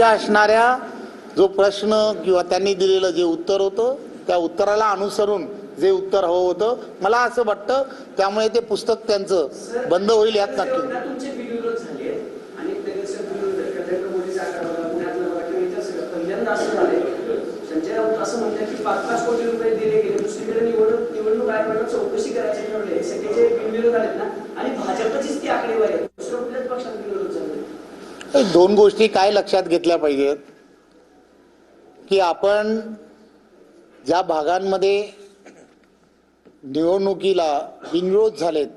असणाऱ्या जो प्रश्न किंवा त्यांनी दिलेलं जे उत्तर होतं त्या उत्तराला अनुसरून जे उत्तर हवं होतं मला असं वाटतं, त्यामुळे ते पुस्तक त्यांचं बंद होईल यात नक्की. तुमचे बिनविरोध झाले आणि पहिल्यांदा असं झालंय संजय राऊत असं म्हणतात की 5-5 कोटी रुपये दिले गेले, दुसरीकडे निवडणूक आयोगाने चौकशी करायचे ठरवले. हे सगळे बिनविरोध आहेत ना, आणि भाजपचीच ती आकडेवारी आहे, दुसऱ्या कुठल्याच पक्षात बिनविरोध झाले. दोन गोष्टी काय लक्षात घेतल्या पाहिजेत की आपण ज्या भागांमध्ये निवडणुकीला बिनविरोध झालेत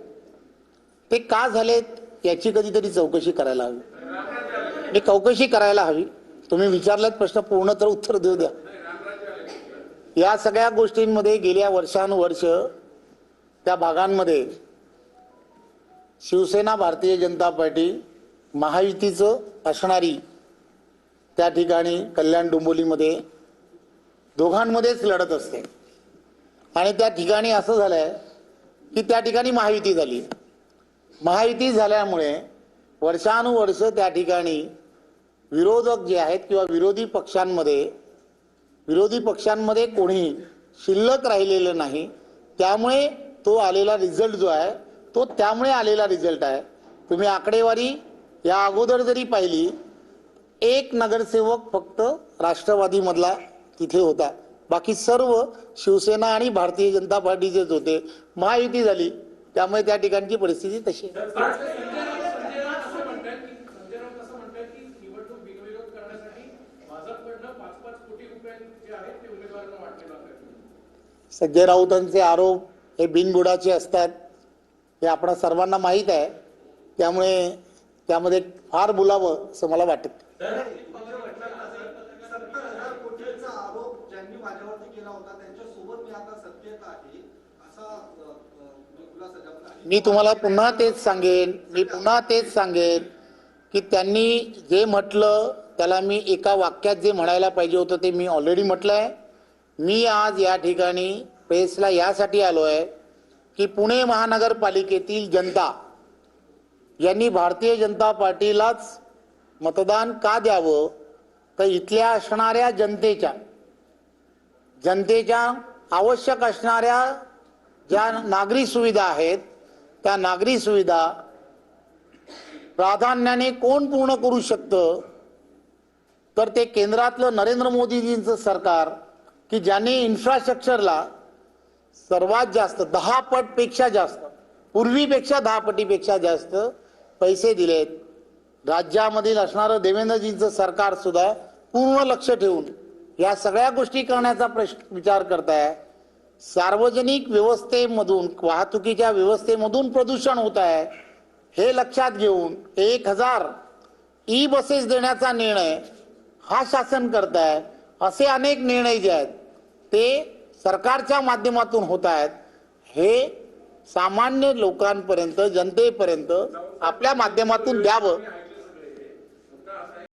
ते का झालेत याची कधीतरी चौकशी करायला हवी. चौकशी करायला हवी. तुम्ही विचारलात प्रश्न पूर्ण तर उत्तर देऊ द्या. या सगळ्या गोष्टींमध्ये गेल्या वर्षानुवर्ष त्या भागांमध्ये शिवसेना, भारतीय जनता पार्टी, महायुतीचं असणारी त्या ठिकाणी कल्याण डोंबिवलीमध्ये दोघांमध्येच लढत असते. आणि त्या ठिकाणी असं झालंय की त्या ठिकाणी महायुती झाली. महायुती झाल्यामुळे वर्षानुवर्ष त्या ठिकाणी विरोधक जे आहेत किंवा विरोधी पक्षांमध्ये कोणी शिल्लक राहिलेलं नाही. त्यामुळे तो आलेला रिझल्ट जो आहे तो त्यामुळे आलेला रिझल्ट आहे. तुम्ही आकडेवारी या अगोदर जरी पाहिली, एक नगरसेवक फक्त राष्ट्रवादी मधला तिथे होता, बाकी सर्व शिवसेना आणि भारतीय जनता पार्टीचेच होते. महायुती झाली त्यामुळे त्या ठिकाणची परिस्थिती तशी आहे. संजय राऊतांचे आरोप हे बिनबुडाचे असतात हे आपण सर्वांना माहीत आहे. त्यामुळे त्यामध्ये फार बोलावं असं मला वाटत. मी तुम्हाला पुन्हा तेच सांगेन की त्यांनी जे म्हटलं त्याला मी एका वाक्यात जे म्हणायला पाहिजे होतं ते मी ऑलरेडी म्हटलंय. मी आज या ठिकाणी प्रेसला यासाठी आलोय की पुणे महानगरपालिकेतील जनता यांनी भारतीय जनता पार्टीलाच मतदान का द्यावं, तर इथल्या असणाऱ्या जनतेच्या आवश्यक असणाऱ्या ज्या नागरी सुविधा आहेत त्या नागरी सुविधा प्राधान्याने कोण पूर्ण करू शकतं, तर ते केंद्रातलं नरेंद्र मोदीजींचं सरकार की ज्यांनी इन्फ्रास्ट्रक्चरला सर्वात जास्त 10 पटपेक्षा जास्त, पूर्वीपेक्षा 10 पटीपेक्षा जास्त पैसे दिलेत. राज्यामधील असणारं देवेंद्रजींचं सरकार सुद्धा पूर्ण लक्ष ठेवून या सगळ्या गोष्टी करण्याचा विचार करताय. सार्वजनिक व्यवस्थेमधून, वाहतुकीच्या व्यवस्थेमधून प्रदूषण होत आहे हे लक्षात घेऊन 1000 ई बसेस देण्याचा निर्णय हा शासन करताय. असे अनेक निर्णय जे आहेत ते सरकारच्या माध्यमातून होत आहेत. हे सामान्य लोकांपर्यंत, जनतेपर्यंत आपल्या माध्यमातून द्यावं